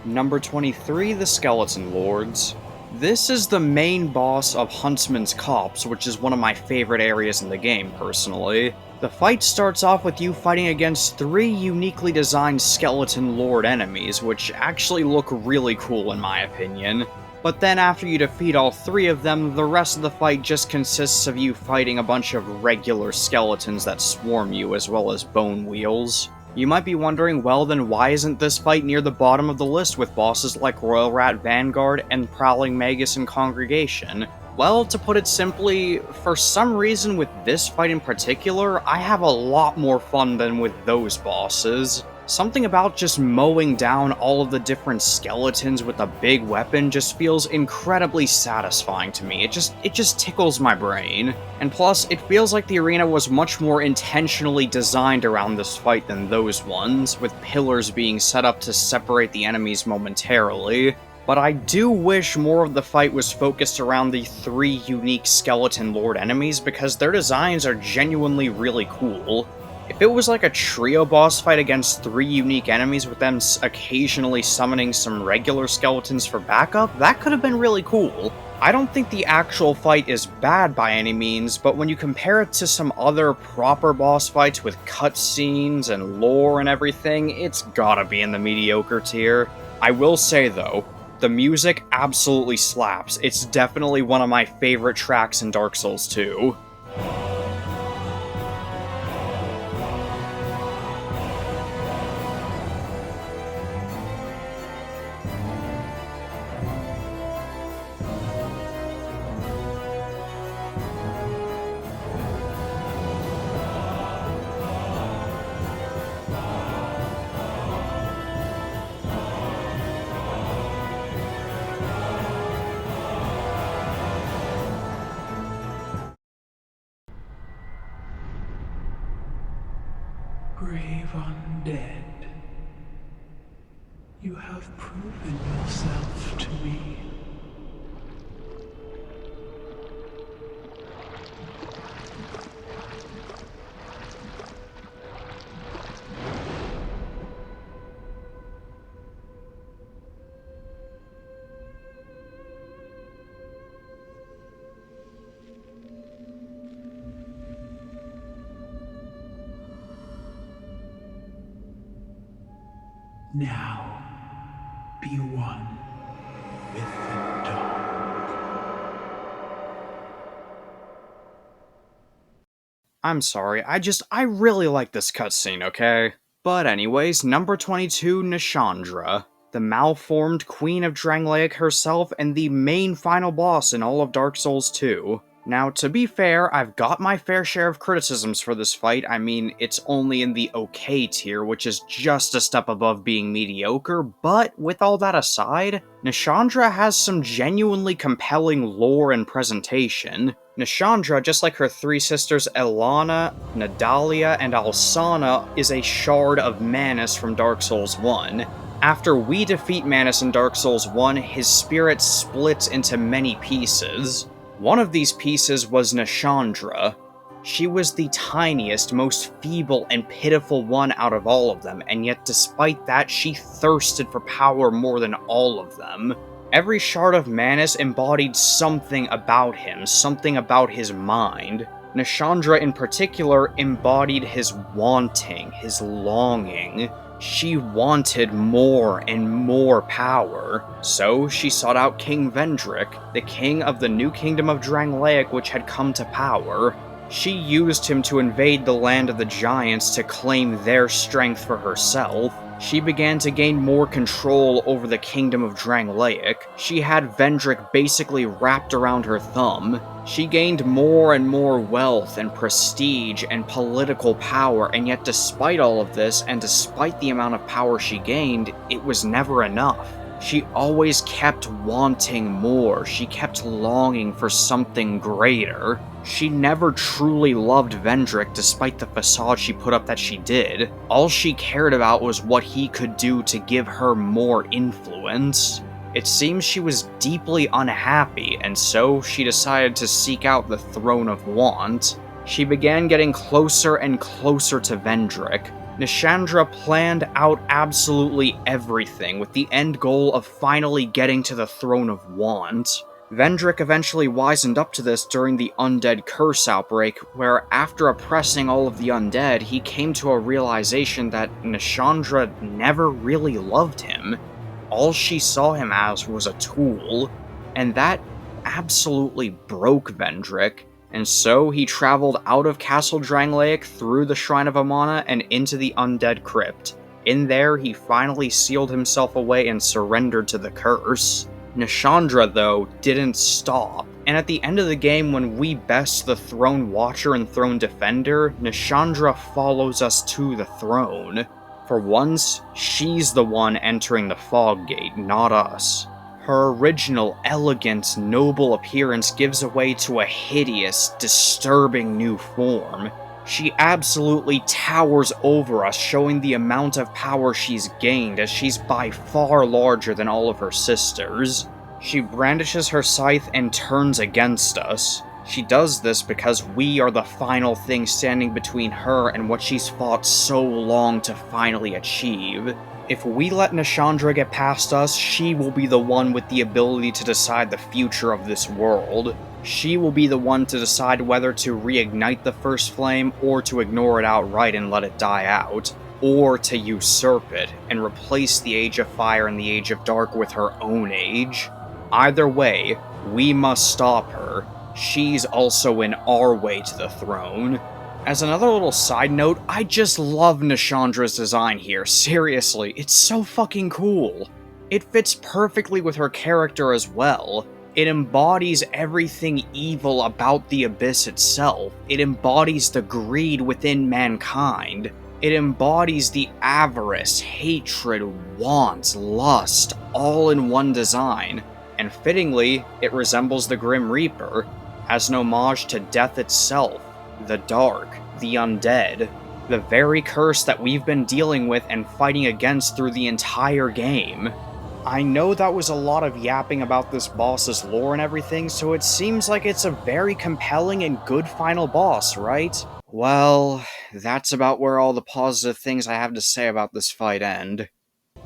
Number 23, the Skeleton Lords. This is the main boss of Huntsman's Copse, which is one of my favorite areas in the game, personally. The fight starts off with you fighting against 3 uniquely designed Skeleton Lord enemies, which actually look really cool in my opinion. But then after you defeat all 3 of them, the rest of the fight just consists of you fighting a bunch of regular skeletons that swarm you, as well as bone wheels. You might be wondering, well then why isn't this fight near the bottom of the list with bosses like Royal Rat Vanguard and Prowling Magus and Congregation? Well, to put it simply, for some reason with this fight in particular, I have a lot more fun than with those bosses. Something about just mowing down all of the different skeletons with a big weapon just feels incredibly satisfying to me. It just tickles my brain. And plus, it feels like the arena was much more intentionally designed around this fight than those ones, with pillars being set up to separate the enemies momentarily. But I do wish more of the fight was focused around the 3 unique Skeleton Lord enemies, because their designs are genuinely really cool. If it was like a trio boss fight against 3 unique enemies with them occasionally summoning some regular skeletons for backup, that could have been really cool. I don't think the actual fight is bad by any means, but when you compare it to some other proper boss fights with cutscenes and lore and everything, it's gotta be in the mediocre tier. I will say though, the music absolutely slaps. It's definitely one of my favorite tracks in Dark Souls 2. Brave undead, you have proven yourself to me. Now, be one with the dark. I'm sorry, I really like this cutscene, okay? But anyways, number 22, Nishandra, the malformed Queen of Drangleic herself and the main final boss in all of Dark Souls 2. Now, to be fair, I've got my fair share of criticisms for this fight. I mean, it's only in the okay tier, which is just a step above being mediocre, but with all that aside, Nishandra has some genuinely compelling lore and presentation. Nishandra, just like her three sisters Elana, Nadalia, and Alsana, is a shard of Manus from Dark Souls 1. After we defeat Manus in Dark Souls 1, his spirit splits into many pieces. One of these pieces was Nishandra. She was the tiniest, most feeble, and pitiful one out of all of them, and yet despite that, she thirsted for power more than all of them. Every shard of Manus embodied something about him, something about his mind. Nishandra in particular embodied his wanting, his longing. She wanted more and more power, so she sought out King Vendrick, the king of the new kingdom of Drangleic which had come to power. She used him to invade the land of the giants to claim their strength for herself. She began to gain more control over the kingdom of Drangleic. She had Vendrick basically wrapped around her thumb. She gained more and more wealth and prestige and political power, and yet despite all of this, and despite the amount of power she gained, it was never enough. She always kept wanting more. She kept longing for something greater. She never truly loved Vendrick despite the facade she put up that she did. All she cared about was what he could do to give her more influence. It seems she was deeply unhappy, and so she decided to seek out the Throne of Want. She began getting closer and closer to Vendrick. Nishandra planned out absolutely everything with the end goal of finally getting to the Throne of Want. Vendrick eventually wisened up to this during the undead curse outbreak, where after oppressing all of the undead, he came to a realization that Nishandra never really loved him. All she saw him as was a tool, and that absolutely broke Vendrick. And so he traveled out of Castle Drangleic through the Shrine of Amana and into the Undead Crypt. In there, he finally sealed himself away and surrendered to the curse. Nishandra, though, didn't stop, and at the end of the game when we best the Throne Watcher and Throne Defender, Nishandra follows us to the throne. For once, she's the one entering the Fog Gate, not us. Her original, elegant, noble appearance gives way to a hideous, disturbing new form. She absolutely towers over us, showing the amount of power she's gained, as she's by far larger than all of her sisters. She brandishes her scythe and turns against us. She does this because we are the final thing standing between her and what she's fought so long to finally achieve. If we let Nishandra get past us, she will be the one with the ability to decide the future of this world. She will be the one to decide whether to reignite the First Flame, or to ignore it outright and let it die out, or to usurp it and replace the Age of Fire and the Age of Dark with her own age. Either way, we must stop her. She's also in our way to the throne. As another little side note, I just love Nishandra's design here, seriously, it's so fucking cool. It fits perfectly with her character as well. It embodies everything evil about the Abyss itself. It embodies the greed within mankind. It embodies the avarice, hatred, want, lust, all in one design. And fittingly, it resembles the Grim Reaper, as an homage to death itself, the dark, the undead. The very curse that we've been dealing with and fighting against through the entire game. I know that was a lot of yapping about this boss's lore and everything, so it seems like it's a very compelling and good final boss, right? Well, that's about where all the positive things I have to say about this fight end.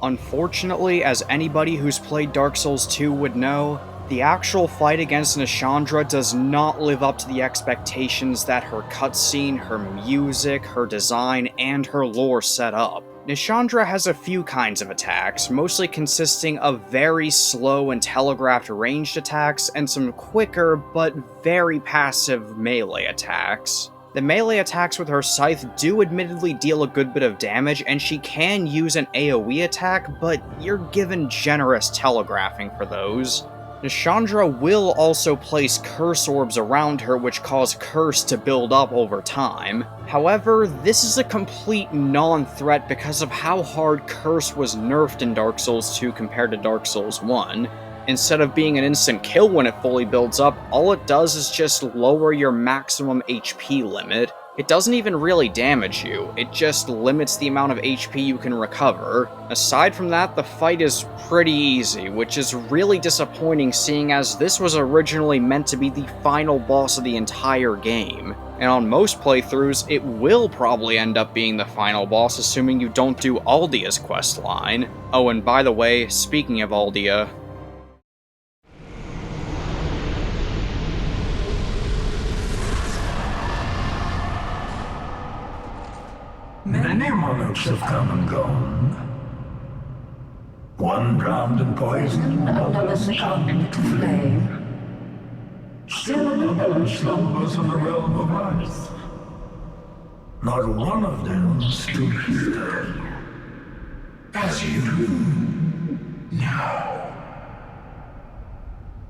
Unfortunately, as anybody who's played Dark Souls 2 would know, the actual fight against Nishandra does not live up to the expectations that her cutscene, her music, her design, and her lore set up. Nishandra has a few kinds of attacks, mostly consisting of very slow and telegraphed ranged attacks, and some quicker but very passive melee attacks. The melee attacks with her scythe do admittedly deal a good bit of damage, and she can use an AoE attack, but you're given generous telegraphing for those. Nishandra will also place curse orbs around her which cause curse to build up over time. However, this is a complete non-threat because of how hard curse was nerfed in Dark Souls 2 compared to Dark Souls 1. Instead of being an instant kill when it fully builds up, all it does is just lower your maximum HP limit. It doesn't even really damage you, it just limits the amount of HP you can recover. Aside from that, the fight is pretty easy, which is really disappointing seeing as this was originally meant to be the final boss of the entire game. And on most playthroughs, it will probably end up being the final boss assuming you don't do Aldia's questline. Oh, and by the way, speaking of Aldia, Many monarchs have come and gone. One drowned in poison, another succumbed to flame. Still another slumbers in the realm of earth. Not one of them stood here as you do now.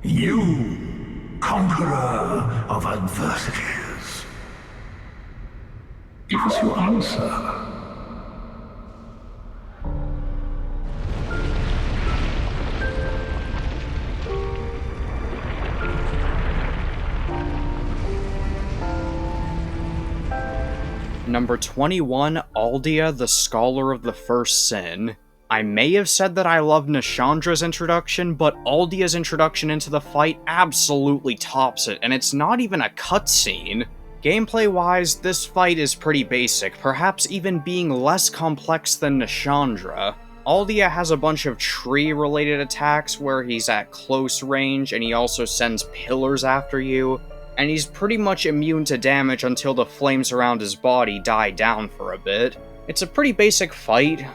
You, conqueror of adversities. Give us your answer. Number 21, Aldia, the Scholar of the First Sin. I may have said that I love Nishandra's introduction, but Aldia's introduction into the fight absolutely tops it, and it's not even a cutscene. Gameplay-wise, this fight is pretty basic, perhaps even being less complex than Nishandra. Aldia has a bunch of tree-related attacks where he's at close range, and he also sends pillars after you, and he's pretty much immune to damage until the flames around his body die down for a bit. It's a pretty basic fight,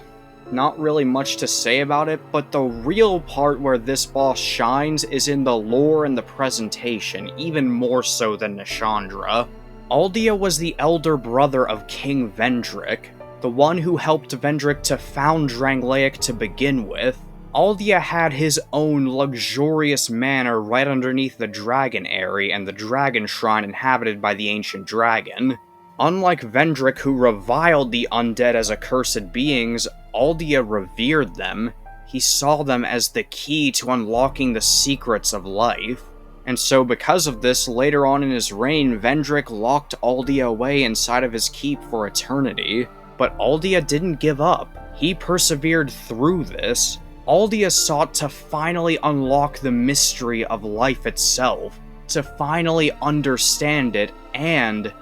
not really much to say about it, but the real part where this boss shines is in the lore and the presentation, even more so than Nishandra. Aldia was the elder brother of King Vendrick, the one who helped Vendrick to found Drangleic to begin with. Aldia had his own luxurious manor right underneath the Dragon Eyrie and the Dragon Shrine inhabited by the Ancient Dragon. Unlike Vendrick, who reviled the undead as accursed beings, Aldia revered them. He saw them as the key to unlocking the secrets of life. And so because of this, later on in his reign, Vendrick locked Aldia away inside of his keep for eternity. But Aldia didn't give up. He persevered through this. Aldia sought to finally unlock the mystery of life itself, to finally understand it, and,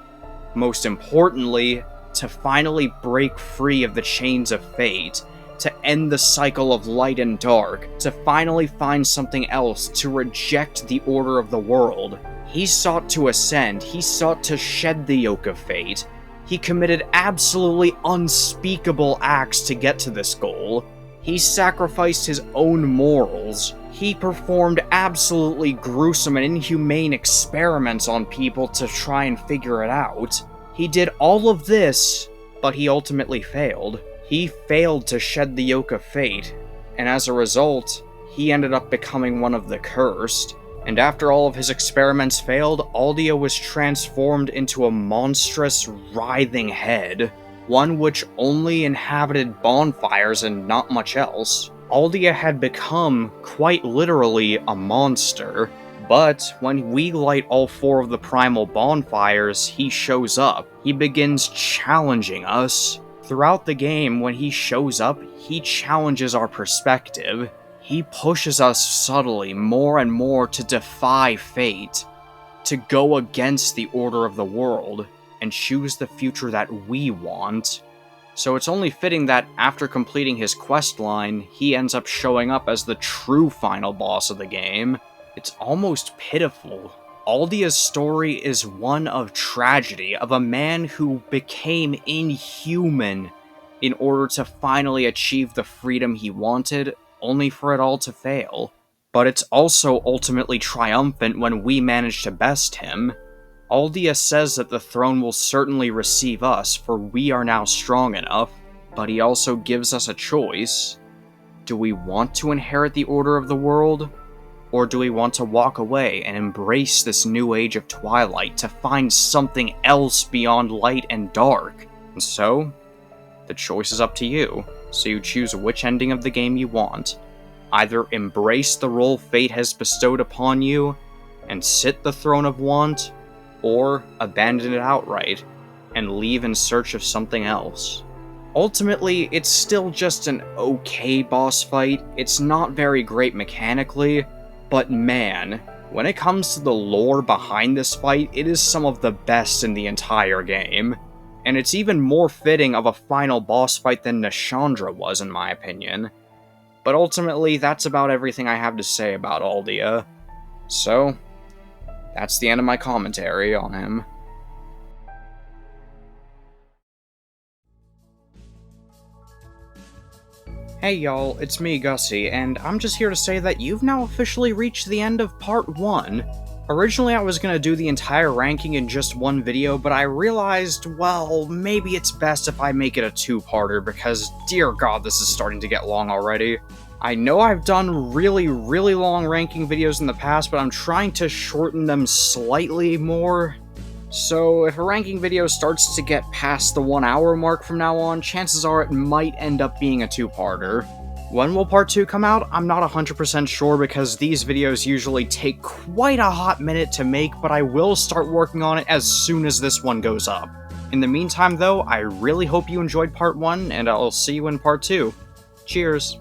most importantly, to finally break free of the chains of fate, to end the cycle of light and dark, to finally find something else, to reject the order of the world. He sought to ascend, he sought to shed the yoke of fate. He committed absolutely unspeakable acts to get to this goal. He sacrificed his own morals. He performed absolutely gruesome and inhumane experiments on people to try and figure it out. He did all of this, but he ultimately failed. He failed to shed the yoke of fate, and as a result, he ended up becoming one of the cursed. And after all of his experiments failed, Aldia was transformed into a monstrous, writhing head, one which only inhabited bonfires and not much else. Aldia had become, quite literally, a monster, But when we light all 4 of the primal bonfires, he shows up. He begins challenging us. Throughout the game, when he shows up, he challenges our perspective. He pushes us subtly more and more to defy fate, to go against the order of the world, and choose the future that we want. So it's only fitting that after completing his questline, he ends up showing up as the true final boss of the game. It's almost pitiful. Aldia's story is one of tragedy, of a man who became inhuman in order to finally achieve the freedom he wanted, only for it all to fail. But it's also ultimately triumphant when we manage to best him. Aldia says that the throne will certainly receive us, for we are now strong enough, but he also gives us a choice. Do we want to inherit the order of the world? Or do we want to walk away and embrace this new age of Twilight to find something else beyond light and dark? And so, the choice is up to you, so you choose which ending of the game you want. Either embrace the role fate has bestowed upon you and sit the throne of want, or abandon it outright and leave in search of something else. Ultimately, it's still just an okay boss fight. It's not very great mechanically, but man, when it comes to the lore behind this fight, it is some of the best in the entire game. And it's even more fitting of a final boss fight than Nashandra was, in my opinion. But ultimately, that's about everything I have to say about Aldia. So, that's the end of my commentary on him. Hey y'all, it's me, Gussie, and I'm just here to say that you've now officially reached the end of Part 1. Originally I was gonna do the entire ranking in just one video, but I realized, well, maybe it's best if I make it a two-parter, because dear god, this is starting to get long already. I know I've done really long ranking videos in the past, but I'm trying to shorten them slightly more. So if a ranking video starts to get past the 1 hour mark from now on, chances are it might end up being a two-parter. When will part 2 come out? I'm not 100% sure because these videos usually take quite a hot minute to make, but I will start working on it as soon as this one goes up. In the meantime though, I really hope you enjoyed part 1, and I'll see you in part 2. Cheers!